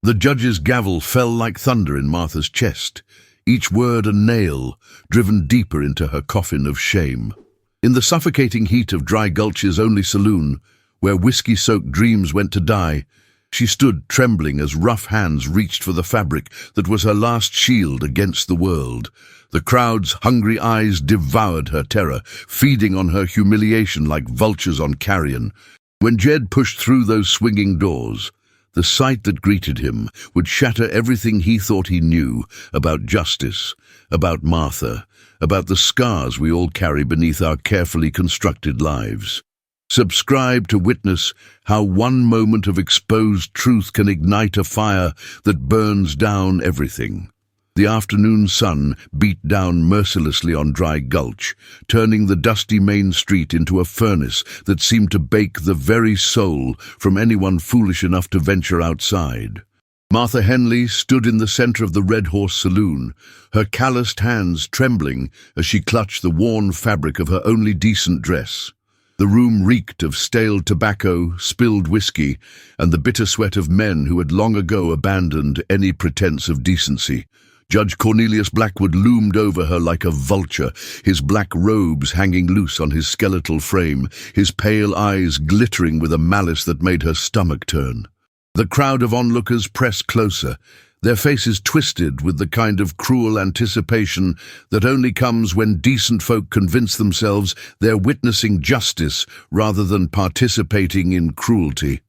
The judge's gavel fell like thunder in Martha's chest, each word a nail driven deeper into her coffin of shame. In the suffocating heat of Dry Gulch's only saloon, where whiskey-soaked dreams went to die, she stood trembling as rough hands reached for the fabric that was her last shield against the world. The crowd's hungry eyes devoured her terror, feeding on her humiliation like vultures on carrion. When Jed pushed through those swinging doors, the sight that greeted him would shatter everything he thought he knew about justice, about Martha, about the scars we all carry beneath our carefully constructed lives. Subscribe to witness how one moment of exposed truth can ignite a fire that burns down everything. The afternoon sun beat down mercilessly on Dry Gulch, turning the dusty main street into a furnace that seemed to bake the very soul from anyone foolish enough to venture outside. Martha Henley stood in the center of the Red Horse Saloon, her calloused hands trembling as she clutched the worn fabric of her only decent dress. The room reeked of stale tobacco, spilled whiskey, and the bitter sweat of men who had long ago abandoned any pretense of decency. Judge Cornelius Blackwood loomed over her like a vulture, his black robes hanging loose on his skeletal frame, his pale eyes glittering with a malice that made her stomach turn. The crowd of onlookers pressed closer, their faces twisted with the kind of cruel anticipation that only comes when decent folk convince themselves they're witnessing justice rather than participating in cruelty.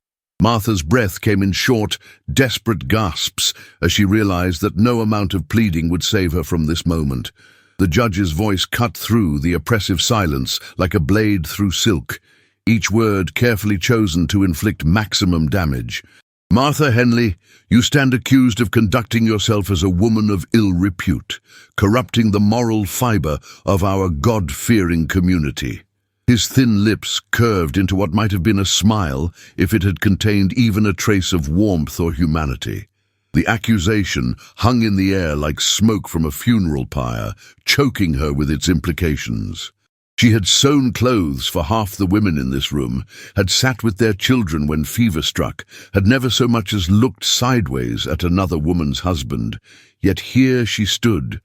Martha's breath came in short, desperate gasps as she realized that no amount of pleading would save her from this moment. The judge's voice cut through the oppressive silence like a blade through silk, each word carefully chosen to inflict maximum damage. Martha Henley, you stand accused of conducting yourself as a woman of ill repute, corrupting the moral fiber of our God-fearing community. His thin lips curved into what might have been a smile if it had contained even a trace of warmth or humanity. The accusation hung in the air like smoke from a funeral pyre, choking her with its implications. She had sewn clothes for half the women in this room, had sat with their children when fever struck, had never so much as looked sideways at another woman's husband. Yet here she stood,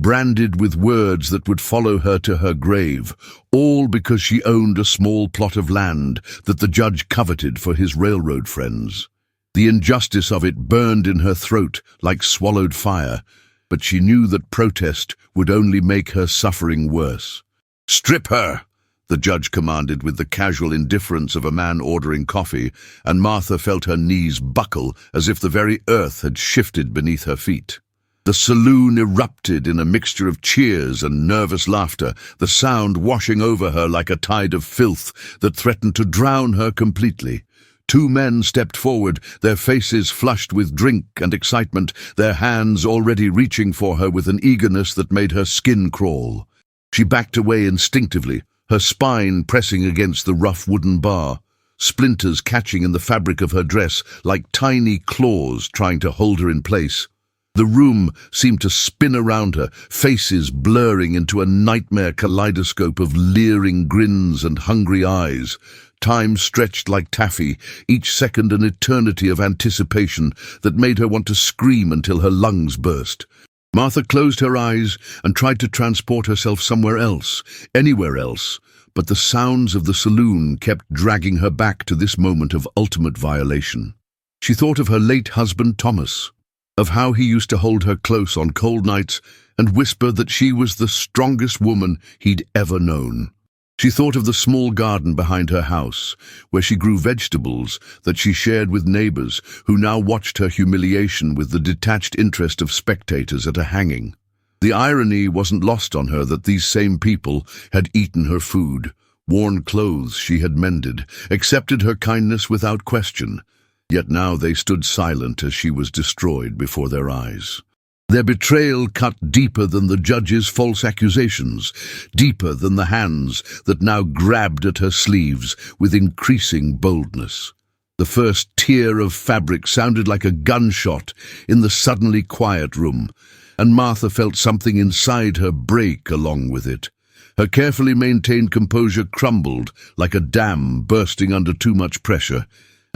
branded with words that would follow her to her grave, all because she owned a small plot of land that the judge coveted for his railroad friends. The injustice of it burned in her throat like swallowed fire, but she knew that protest would only make her suffering worse. "Strip her!" the judge commanded with the casual indifference of a man ordering coffee, and Martha felt her knees buckle as if the very earth had shifted beneath her feet. The saloon erupted in a mixture of cheers and nervous laughter, the sound washing over her like a tide of filth that threatened to drown her completely. Two men stepped forward, their faces flushed with drink and excitement, their hands already reaching for her with an eagerness that made her skin crawl. She backed away instinctively, her spine pressing against the rough wooden bar, splinters catching in the fabric of her dress like tiny claws trying to hold her in place. The room seemed to spin around her, faces blurring into a nightmare kaleidoscope of leering grins and hungry eyes. Time stretched like taffy, each second an eternity of anticipation that made her want to scream until her lungs burst. Martha closed her eyes and tried to transport herself somewhere else, anywhere else, but the sounds of the saloon kept dragging her back to this moment of ultimate violation. She thought of her late husband Thomas, of how he used to hold her close on cold nights and whisper that she was the strongest woman he'd ever known. She thought of the small garden behind her house, where she grew vegetables that she shared with neighbors who now watched her humiliation with the detached interest of spectators at a hanging. The irony wasn't lost on her that these same people had eaten her food, worn clothes she had mended, accepted her kindness without question, yet now they stood silent as she was destroyed before their eyes. Their betrayal cut deeper than the judge's false accusations, deeper than the hands that now grabbed at her sleeves with increasing boldness. The first tear of fabric sounded like a gunshot in the suddenly quiet room, and Martha felt something inside her break along with it. Her carefully maintained composure crumbled like a dam bursting under too much pressure,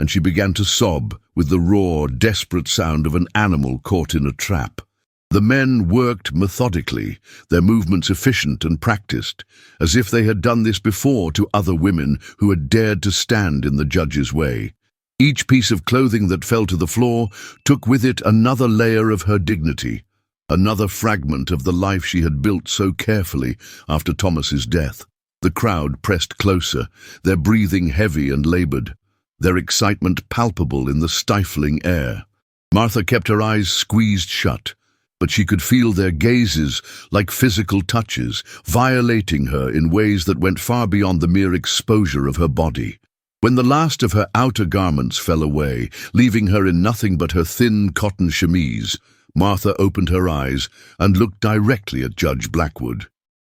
and she began to sob with the raw, desperate sound of an animal caught in a trap. The men worked methodically, their movements efficient and practiced, as if they had done this before to other women who had dared to stand in the judge's way. Each piece of clothing that fell to the floor took with it another layer of her dignity, another fragment of the life she had built so carefully after Thomas's death. The crowd pressed closer, their breathing heavy and labored, their excitement palpable in the stifling air. Martha kept her eyes squeezed shut, but she could feel their gazes like physical touches, violating her in ways that went far beyond the mere exposure of her body. When the last of her outer garments fell away, leaving her in nothing but her thin cotton chemise, Martha opened her eyes and looked directly at Judge Blackwood.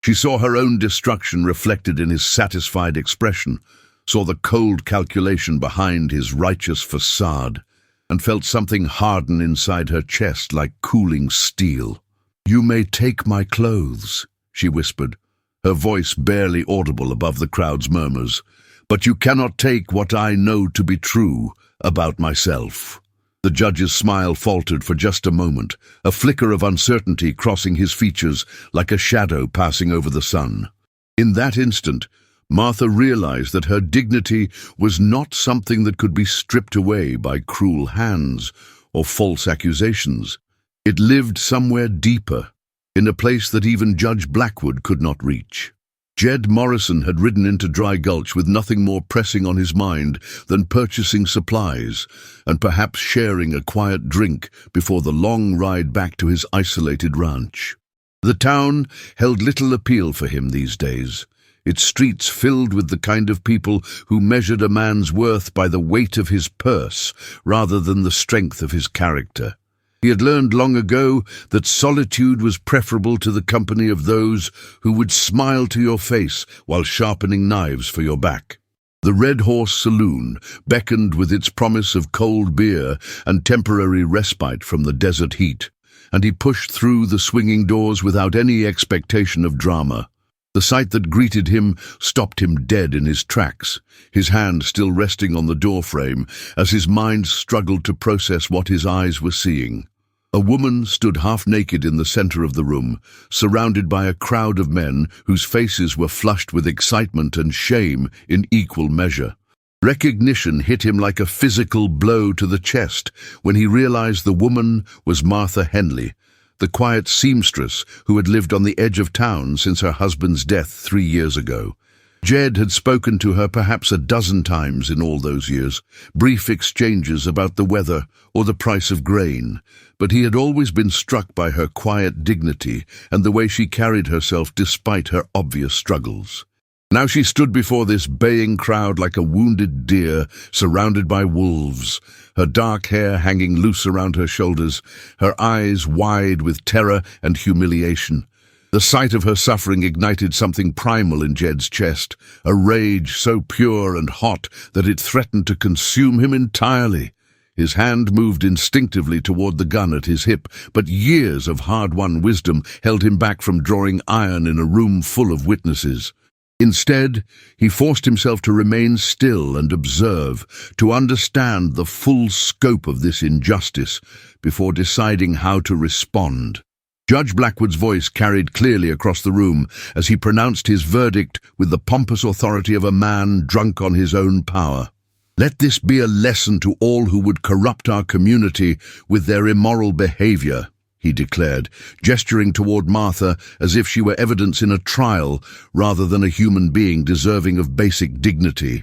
She saw her own destruction reflected in his satisfied expression, saw the cold calculation behind his righteous facade, and felt something harden inside her chest like cooling steel. "You may take my clothes," she whispered, her voice barely audible above the crowd's murmurs, "but you cannot take what I know to be true about myself." The judge's smile faltered for just a moment, a flicker of uncertainty crossing his features like a shadow passing over the sun. In that instant, Martha realized that her dignity was not something that could be stripped away by cruel hands or false accusations. It lived somewhere deeper, in a place that even Judge Blackwood could not reach. Jed Morrison had ridden into Dry Gulch with nothing more pressing on his mind than purchasing supplies and perhaps sharing a quiet drink before the long ride back to his isolated ranch. The town held little appeal for him these days, its streets filled with the kind of people who measured a man's worth by the weight of his purse rather than the strength of his character. He had learned long ago that solitude was preferable to the company of those who would smile to your face while sharpening knives for your back. The Red Horse Saloon beckoned with its promise of cold beer and temporary respite from the desert heat, and he pushed through the swinging doors without any expectation of drama. The sight that greeted him stopped him dead in his tracks, his hand still resting on the doorframe as his mind struggled to process what his eyes were seeing. A woman stood half-naked in the center of the room, surrounded by a crowd of men whose faces were flushed with excitement and shame in equal measure. Recognition hit him like a physical blow to the chest when he realized the woman was Martha Henley, the quiet seamstress who had lived on the edge of town since her husband's death 3 years ago. Jed had spoken to her perhaps a dozen times in all those years, brief exchanges about the weather or the price of grain, but he had always been struck by her quiet dignity and the way she carried herself despite her obvious struggles. Now she stood before this baying crowd like a wounded deer surrounded by wolves, her dark hair hanging loose around her shoulders, her eyes wide with terror and humiliation. The sight of her suffering ignited something primal in Jed's chest, a rage so pure and hot that it threatened to consume him entirely. His hand moved instinctively toward the gun at his hip, but years of hard-won wisdom held him back from drawing iron in a room full of witnesses. Instead, he forced himself to remain still and observe, to understand the full scope of this injustice before deciding how to respond. Judge Blackwood's voice carried clearly across the room as he pronounced his verdict with the pompous authority of a man drunk on his own power. "Let this be a lesson to all who would corrupt our community with their immoral behavior," he declared, gesturing toward Martha as if she were evidence in a trial rather than a human being deserving of basic dignity.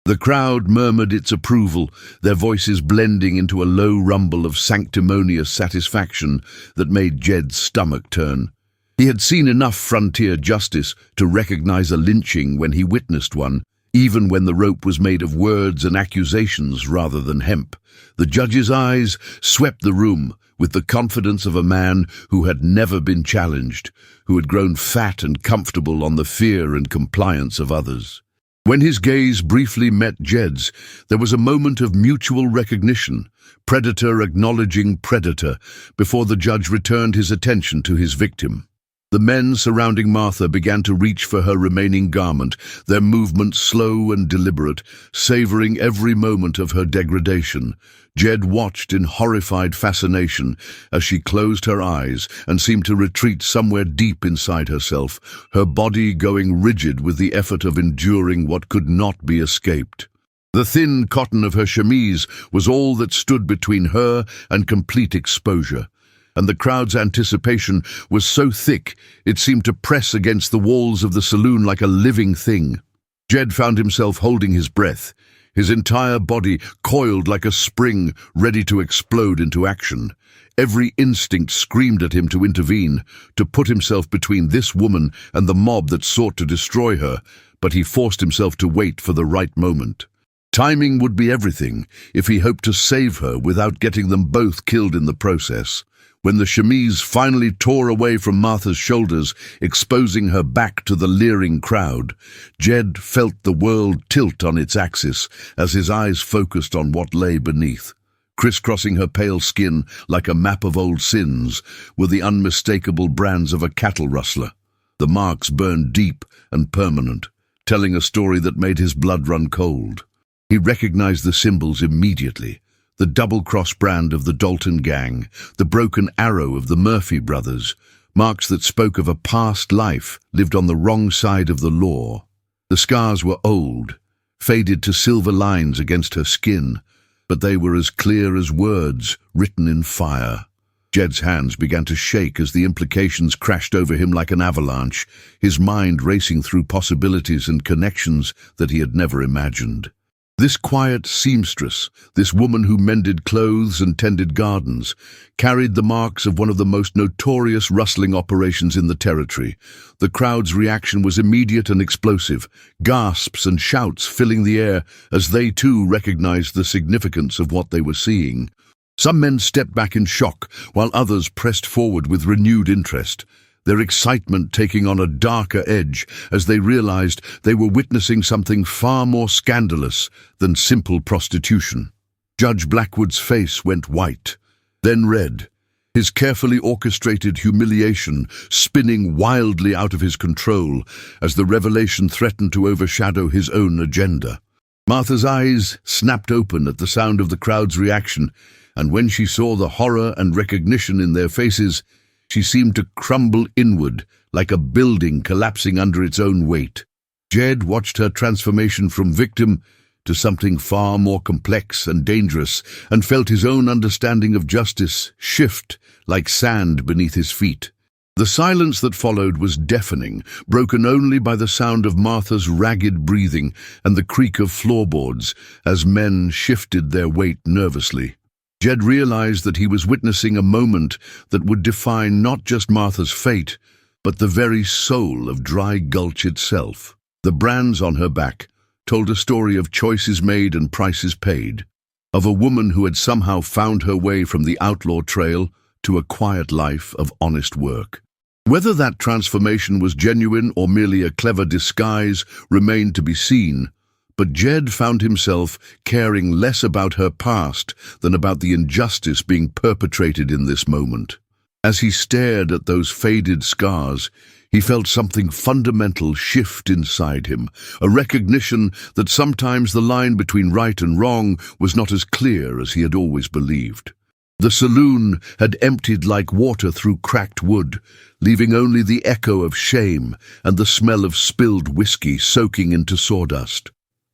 The crowd murmured its approval, their voices blending into a low rumble of sanctimonious satisfaction that made Jed's stomach turn. He had seen enough frontier justice to recognize a lynching when he witnessed one, even when the rope was made of words and accusations rather than hemp. The judge's eyes swept the room with the confidence of a man who had never been challenged, who had grown fat and comfortable on the fear and compliance of others. When his gaze briefly met Jed's, there was a moment of mutual recognition, predator acknowledging predator, before the judge returned his attention to his victim. The men surrounding Martha began to reach for her remaining garment, their movements slow and deliberate, savoring every moment of her degradation. Jed watched in horrified fascination as she closed her eyes and seemed to retreat somewhere deep inside herself, her body going rigid with the effort of enduring what could not be escaped. The thin cotton of her chemise was all that stood between her and complete exposure, and the crowd's anticipation was so thick it seemed to press against the walls of the saloon like a living thing. Jed found himself holding his breath, his entire body coiled like a spring ready to explode into action. Every instinct screamed at him to intervene, to put himself between this woman and the mob that sought to destroy her, but he forced himself to wait for the right moment. Timing would be everything if he hoped to save her without getting them both killed in the process. When the chemise finally tore away from Martha's shoulders, exposing her back to the leering crowd, Jed felt the world tilt on its axis as his eyes focused on what lay beneath. Crisscrossing her pale skin like a map of old sins were the unmistakable brands of a cattle rustler. The marks burned deep and permanent, telling a story that made his blood run cold. He recognized the symbols immediately. The double-cross brand of the Dalton gang, the broken arrow of the Murphy brothers, marks that spoke of a past life lived on the wrong side of the law. The scars were old, faded to silver lines against her skin, but they were as clear as words written in fire. Jed's hands began to shake as the implications crashed over him like an avalanche, his mind racing through possibilities and connections that he had never imagined. This quiet seamstress, this woman who mended clothes and tended gardens, carried the marks of one of the most notorious rustling operations in the territory. The crowd's reaction was immediate and explosive, gasps and shouts filling the air as they too recognized the significance of what they were seeing. Some men stepped back in shock, while others pressed forward with renewed interest, their excitement taking on a darker edge as they realized they were witnessing something far more scandalous than simple prostitution. Judge Blackwood's face went white, then red, his carefully orchestrated humiliation spinning wildly out of his control as the revelation threatened to overshadow his own agenda. Martha's eyes snapped open at the sound of the crowd's reaction, and when she saw the horror and recognition in their faces, she seemed to crumble inward like a building collapsing under its own weight. Jed watched her transformation from victim to something far more complex and dangerous, and felt his own understanding of justice shift like sand beneath his feet. The silence that followed was deafening, broken only by the sound of Martha's ragged breathing and the creak of floorboards as men shifted their weight nervously. Jed realized that he was witnessing a moment that would define not just Martha's fate, but the very soul of Dry Gulch itself. The brands on her back told a story of choices made and prices paid, of a woman who had somehow found her way from the outlaw trail to a quiet life of honest work. Whether that transformation was genuine or merely a clever disguise remained to be seen, but Jed found himself caring less about her past than about the injustice being perpetrated in this moment. As he stared at those faded scars, he felt something fundamental shift inside him, a recognition that sometimes the line between right and wrong was not as clear as he had always believed. The saloon had emptied like water through cracked wood, leaving only the echo of shame and the smell of spilled whiskey soaking into sawdust.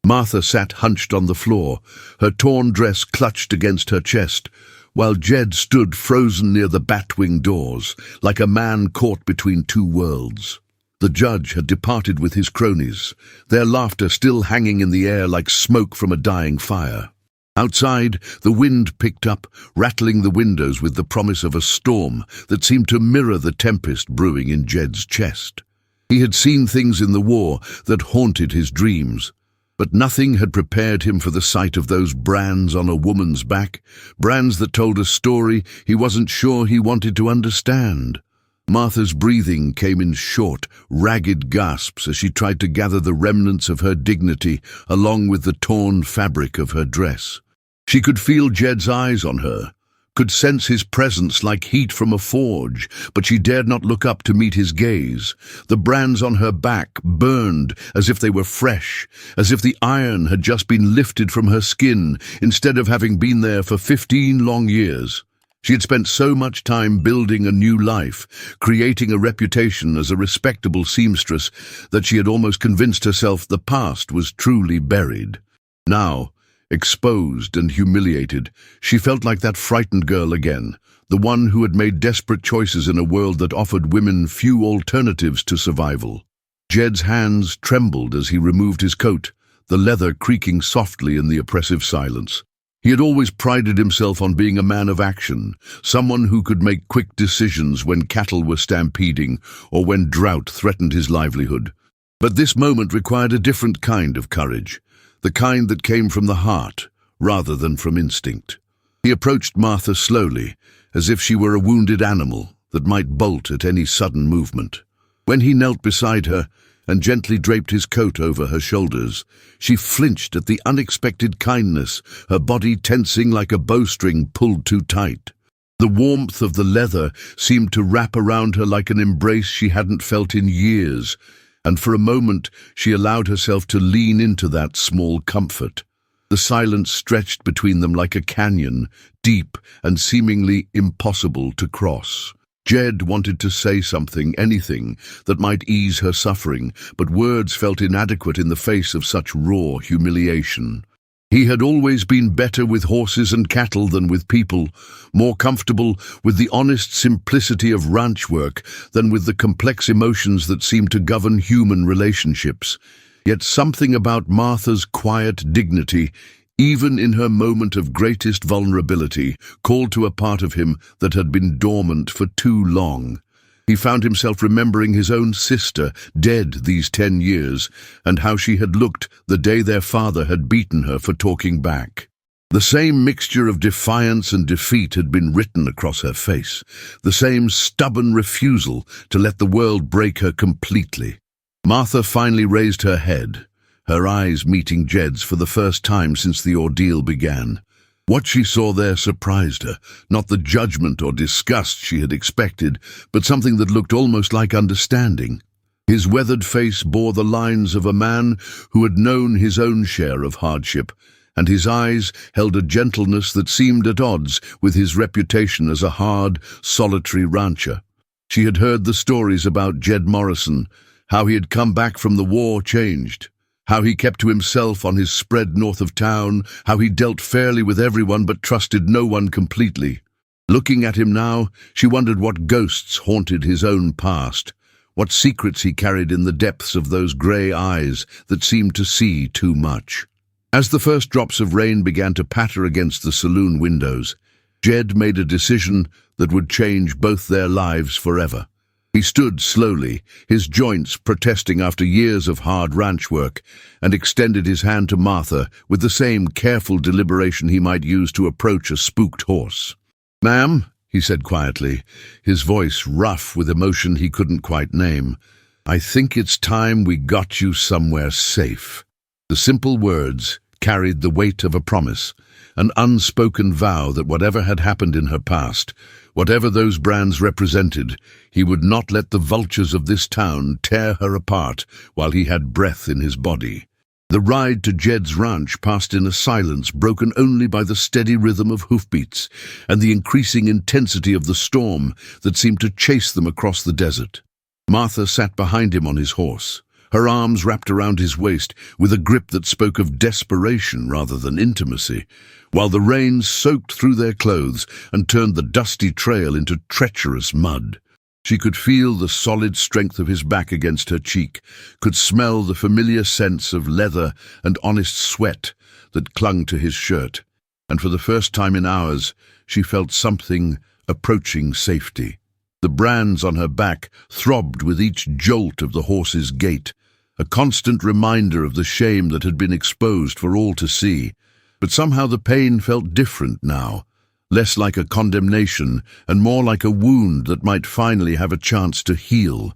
Martha sat hunched on the floor, her torn dress clutched against her chest, while Jed stood frozen near the bat-wing doors, like a man caught between two worlds. The judge had departed with his cronies, their laughter still hanging in the air like smoke from a dying fire. Outside, the wind picked up, rattling the windows with the promise of a storm that seemed to mirror the tempest brewing in Jed's chest. He had seen things in the war that haunted his dreams, but nothing had prepared him for the sight of those brands on a woman's back, brands that told a story he wasn't sure he wanted to understand. Martha's breathing came in short, ragged gasps as she tried to gather the remnants of her dignity along with the torn fabric of her dress. She could feel Jed's eyes on her, could sense his presence like heat from a forge, but she dared not look up to meet his gaze. The brands on her back burned as if they were fresh, as if the iron had just been lifted from her skin instead of having been there for 15 long years. She had spent so much time building a new life, creating a reputation as a respectable seamstress, that she had almost convinced herself the past was truly buried. Now, exposed and humiliated, she felt like that frightened girl again, the one who had made desperate choices in a world that offered women few alternatives to survival. Jed's hands trembled as he removed his coat, the leather creaking softly in the oppressive silence. He had always prided himself on being a man of action, someone who could make quick decisions when cattle were stampeding or when drought threatened his livelihood. But this moment required a different kind of courage, the kind that came from the heart rather than from instinct. He approached Martha slowly, as if she were a wounded animal that might bolt at any sudden movement. When he knelt beside her and gently draped his coat over her shoulders, she flinched at the unexpected kindness, her body tensing like a bowstring pulled too tight. The warmth of the leather seemed to wrap around her like an embrace she hadn't felt in years, and for a moment she allowed herself to lean into that small comfort. The silence stretched between them like a canyon, deep and seemingly impossible to cross. Jed wanted to say something, anything, that might ease her suffering, but words felt inadequate in the face of such raw humiliation. He had always been better with horses and cattle than with people, more comfortable with the honest simplicity of ranch work than with the complex emotions that seemed to govern human relationships. Yet something about Martha's quiet dignity, even in her moment of greatest vulnerability, called to a part of him that had been dormant for too long. He found himself remembering his own sister, dead these 10 years, and how she had looked the day their father had beaten her for talking back. The same mixture of defiance and defeat had been written across her face, the same stubborn refusal to let the world break her completely. Martha finally raised her head, her eyes meeting Jed's for the first time since the ordeal began. What she saw there surprised her, not the judgment or disgust she had expected, but something that looked almost like understanding. His weathered face bore the lines of a man who had known his own share of hardship, and his eyes held a gentleness that seemed at odds with his reputation as a hard, solitary rancher. She had heard the stories about Jed Morrison, how he had come back from the war changed, how he kept to himself on his spread north of town, how he dealt fairly with everyone but trusted no one completely. Looking at him now, she wondered what ghosts haunted his own past, what secrets he carried in the depths of those grey eyes that seemed to see too much. As the first drops of rain began to patter against the saloon windows, Jed made a decision that would change both their lives forever. He stood slowly, his joints protesting after years of hard ranch work, and extended his hand to Martha with the same careful deliberation he might use to approach a spooked horse. "Ma'am," he said quietly, his voice rough with emotion he couldn't quite name, "I think it's time we got you somewhere safe." The simple words carried the weight of a promise, an unspoken vow that whatever had happened in her past, whatever those brands represented, he would not let the vultures of this town tear her apart while he had breath in his body. The ride to Jed's ranch passed in a silence broken only by the steady rhythm of hoofbeats and the increasing intensity of the storm that seemed to chase them across the desert. Martha sat behind him on his horse, her arms wrapped around his waist with a grip that spoke of desperation rather than intimacy, while the rain soaked through their clothes and turned the dusty trail into treacherous mud. She could feel the solid strength of his back against her cheek, could smell the familiar sense of leather and honest sweat that clung to his shirt, and for the first time in hours she felt something approaching safety. The brands on her back throbbed with each jolt of the horse's gait, a constant reminder of the shame that had been exposed for all to see. But somehow the pain felt different now, less like a condemnation and more like a wound that might finally have a chance to heal.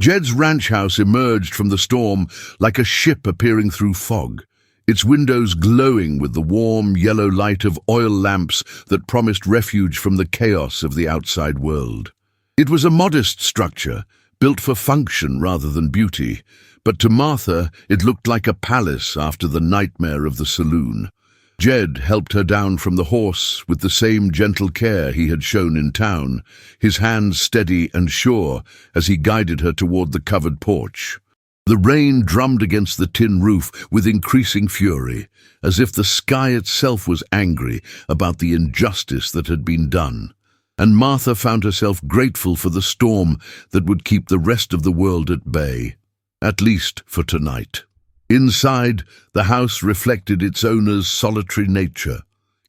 Jed's ranch house emerged from the storm like a ship appearing through fog, its windows glowing with the warm yellow light of oil lamps that promised refuge from the chaos of the outside world. It was a modest structure, built for function rather than beauty, but to Martha it looked like a palace after the nightmare of the saloon. Jed helped her down from the horse with the same gentle care he had shown in town, his hands steady and sure as he guided her toward the covered porch. The rain drummed against the tin roof with increasing fury, as if the sky itself was angry about the injustice that had been done. And Martha found herself grateful for the storm that would keep the rest of the world at bay, at least for tonight. Inside, the house reflected its owner's solitary nature,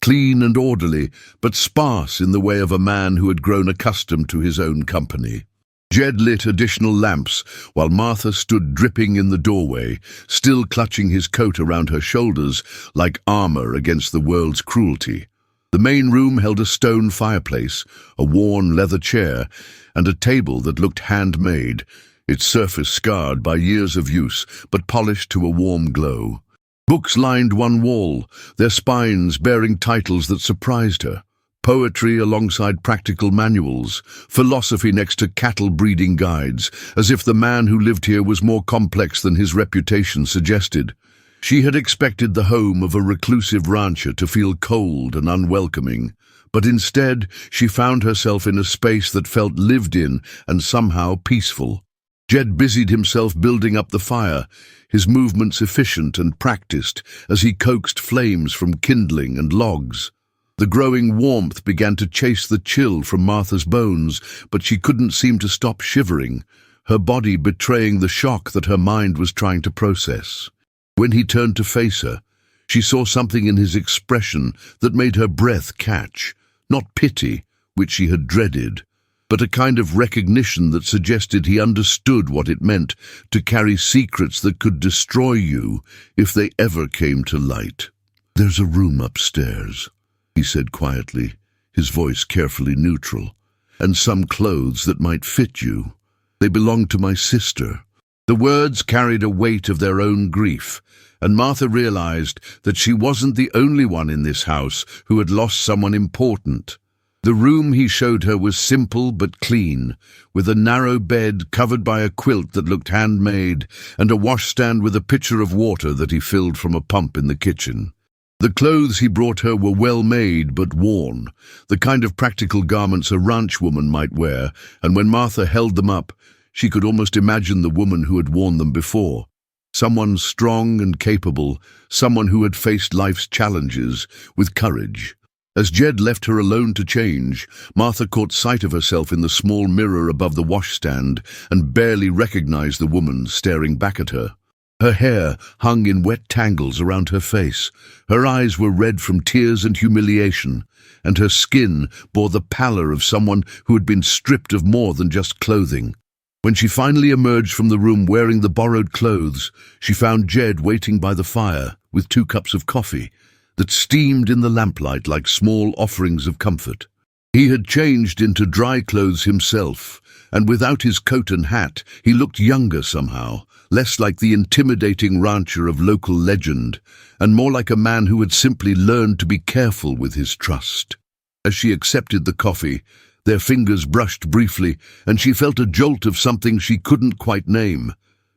clean and orderly, but sparse in the way of a man who had grown accustomed to his own company. Jed lit additional lamps while Martha stood dripping in the doorway, still clutching his coat around her shoulders like armor against the world's cruelty. The main room held a stone fireplace, a worn leather chair, and a table that looked handmade, its surface scarred by years of use, but polished to a warm glow. Books lined one wall, their spines bearing titles that surprised her. Poetry alongside practical manuals, philosophy next to cattle breeding guides, as if the man who lived here was more complex than his reputation suggested. She had expected the home of a reclusive rancher to feel cold and unwelcoming, but instead she found herself in a space that felt lived in and somehow peaceful. Jed busied himself building up the fire, his movements efficient and practiced as he coaxed flames from kindling and logs. The growing warmth began to chase the chill from Martha's bones, but she couldn't seem to stop shivering, her body betraying the shock that her mind was trying to process. When he turned to face her, she saw something in his expression that made her breath catch, not pity, which she had dreaded, but a kind of recognition that suggested he understood what it meant to carry secrets that could destroy you if they ever came to light. "There's a room upstairs," he said quietly, his voice carefully neutral, "and some clothes that might fit you. They belong to my sister." The words carried a weight of their own grief, and Martha realized that she wasn't the only one in this house who had lost someone important. The room he showed her was simple but clean, with a narrow bed covered by a quilt that looked handmade and a washstand with a pitcher of water that he filled from a pump in the kitchen. The clothes he brought her were well made but worn, the kind of practical garments a ranch woman might wear, and when Martha held them up, she could almost imagine the woman who had worn them before. Someone strong and capable, someone who had faced life's challenges with courage. As Jed left her alone to change, Martha caught sight of herself in the small mirror above the washstand and barely recognized the woman staring back at her. Her hair hung in wet tangles around her face, her eyes were red from tears and humiliation, and her skin bore the pallor of someone who had been stripped of more than just clothing. When she finally emerged from the room wearing the borrowed clothes, she found Jed waiting by the fire with 2 cups of coffee that steamed in the lamplight like small offerings of comfort. He had changed into dry clothes himself, and without his coat and hat, he looked younger somehow, less like the intimidating rancher of local legend, and more like a man who had simply learned to be careful with his trust. As she accepted the coffee, their fingers brushed briefly, and she felt a jolt of something she couldn't quite name.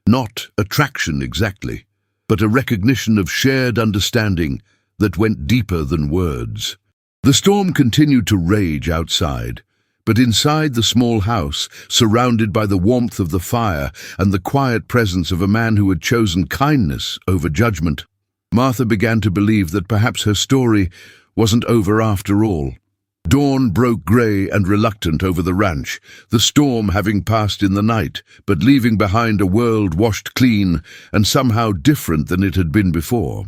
Not attraction exactly, but a recognition of shared understanding that went deeper than words. The storm continued to rage outside, but inside the small house, surrounded by the warmth of the fire and the quiet presence of a man who had chosen kindness over judgment, Martha began to believe that perhaps her story wasn't over after all. Dawn broke grey and reluctant over the ranch, the storm having passed in the night, but leaving behind a world washed clean and somehow different than it had been before.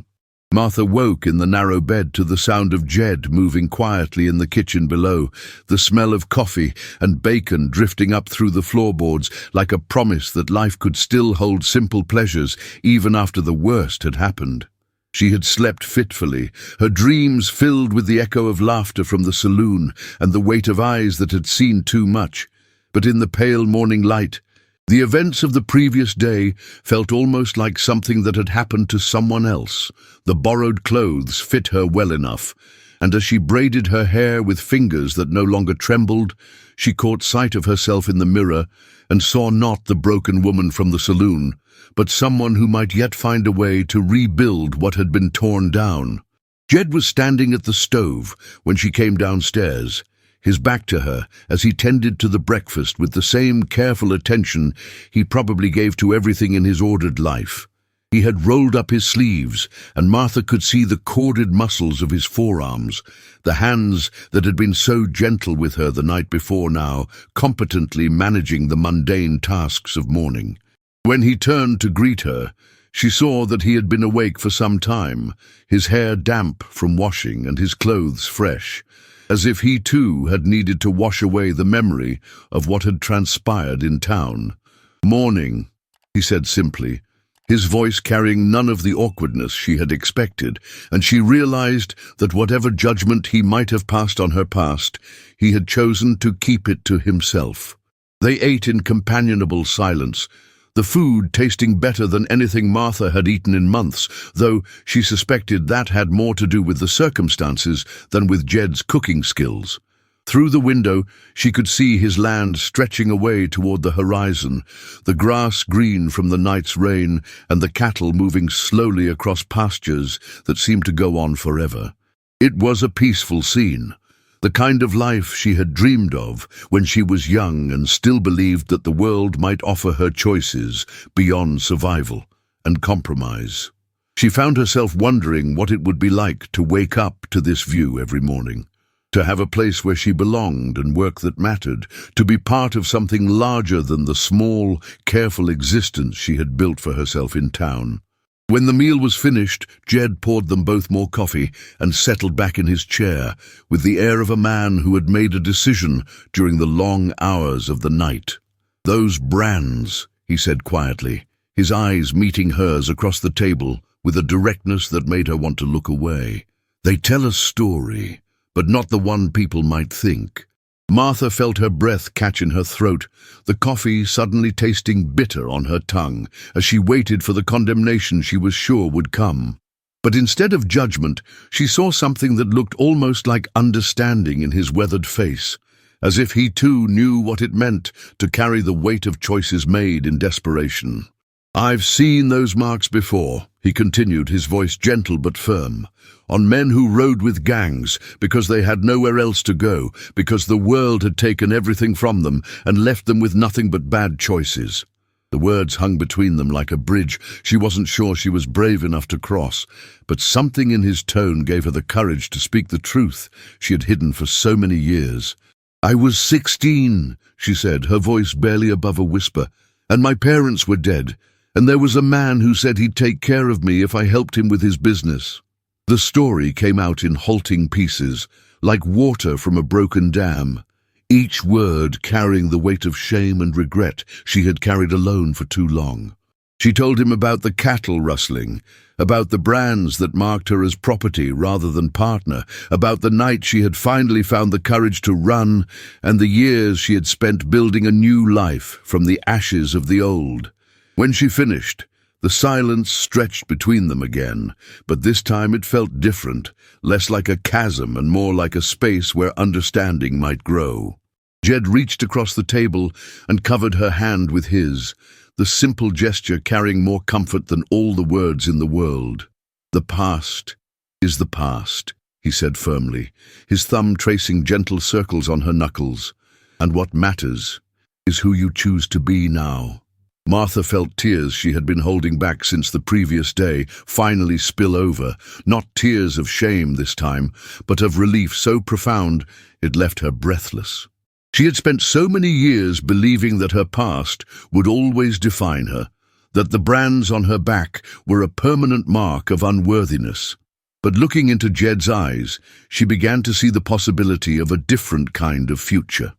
Martha woke in the narrow bed to the sound of Jed moving quietly in the kitchen below, the smell of coffee and bacon drifting up through the floorboards like a promise that life could still hold simple pleasures even after the worst had happened. She had slept fitfully, her dreams filled with the echo of laughter from the saloon and the weight of eyes that had seen too much. But in the pale morning light, The events of the previous day felt almost like something that had happened to someone else. The borrowed clothes fit her well enough, and as she braided her hair with fingers that no longer trembled, she caught sight of herself in the mirror and saw not the broken woman from the saloon, but someone who might yet find a way to rebuild what had been torn down. Jed was standing at the stove when she came downstairs, his back to her, as he tended to the breakfast with the same careful attention he probably gave to everything in his ordered life. He had rolled up his sleeves, and Martha could see the corded muscles of his forearms, the hands that had been so gentle with her the night before now, competently managing the mundane tasks of morning. When he turned to greet her, she saw that he had been awake for some time, his hair damp from washing and his clothes fresh, as if he too had needed to wash away the memory of what had transpired in town. "Morning," he said simply, his voice carrying none of the awkwardness she had expected, and she realized that whatever judgment he might have passed on her past, he had chosen to keep it to himself. They ate in companionable silence, the food tasting better than anything Martha had eaten in months, though she suspected that had more to do with the circumstances than with Jed's cooking skills. Through the window, she could see his land stretching away toward the horizon, the grass green from the night's rain, and the cattle moving slowly across pastures that seemed to go on forever. It was a peaceful scene, the kind of life she had dreamed of when she was young and still believed that the world might offer her choices beyond survival and compromise. She found herself wondering what it would be like to wake up to this view every morning, to have a place where she belonged and work that mattered, to be part of something larger than the small, careful existence she had built for herself in town. When the meal was finished, Jed poured them both more coffee and settled back in his chair with the air of a man who had made a decision during the long hours of the night. "Those brands," he said quietly, his eyes meeting hers across the table with a directness that made her want to look away. "They tell a story, but not the one people might think." Martha felt her breath catch in her throat, the coffee suddenly tasting bitter on her tongue, as she waited for the condemnation she was sure would come. But instead of judgment, she saw something that looked almost like understanding in his weathered face, as if he too knew what it meant to carry the weight of choices made in desperation. "I've seen those marks before," he continued, his voice gentle but firm, "on men who rode with gangs because they had nowhere else to go, because the world had taken everything from them and left them with nothing but bad choices." The words hung between them like a bridge she wasn't sure she was brave enough to cross, but something in his tone gave her the courage to speak the truth she had hidden for so many years. "I was 16, she said, her voice barely above a whisper, "and my parents were dead. And there was a man who said he'd take care of me if I helped him with his business." The story came out in halting pieces, like water from a broken dam, each word carrying the weight of shame and regret she had carried alone for too long. She told him about the cattle rustling, about the brands that marked her as property rather than partner, about the night she had finally found the courage to run, and the years she had spent building a new life from the ashes of the old. When she finished, the silence stretched between them again, but this time it felt different, less like a chasm and more like a space where understanding might grow. Jed reached across the table and covered her hand with his, the simple gesture carrying more comfort than all the words in the world. "The past is the past," he said firmly, his thumb tracing gentle circles on her knuckles, "and what matters is who you choose to be now." Martha felt tears she had been holding back since the previous day finally spill over, not tears of shame this time, but of relief so profound it left her breathless. She had spent so many years believing that her past would always define her, that the brands on her back were a permanent mark of unworthiness. But looking into Jed's eyes, she began to see the possibility of a different kind of future.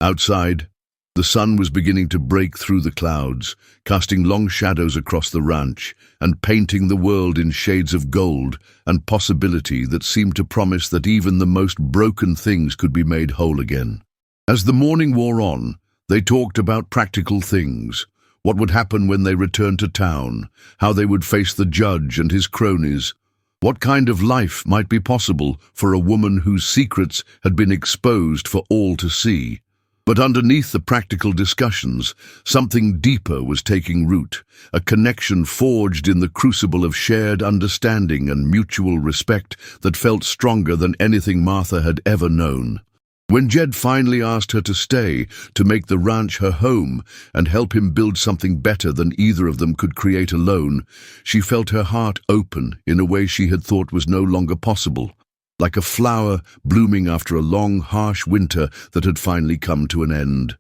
Outside, the sun was beginning to break through the clouds, casting long shadows across the ranch and painting the world in shades of gold and possibility that seemed to promise that even the most broken things could be made whole again. As the morning wore on, They talked about practical things, what would happen when they returned to town, how they would face the judge and his cronies, what kind of life might be possible for a woman whose secrets had been exposed for all to see. But underneath the practical discussions, something deeper was taking root, a connection forged in the crucible of shared understanding and mutual respect that felt stronger than anything Martha had ever known. When Jed finally asked her to stay, to make the ranch her home, and help him build something better than either of them could create alone, she felt her heart open in a way she had thought was no longer possible, like a flower blooming after a long, harsh winter that had finally come to an end.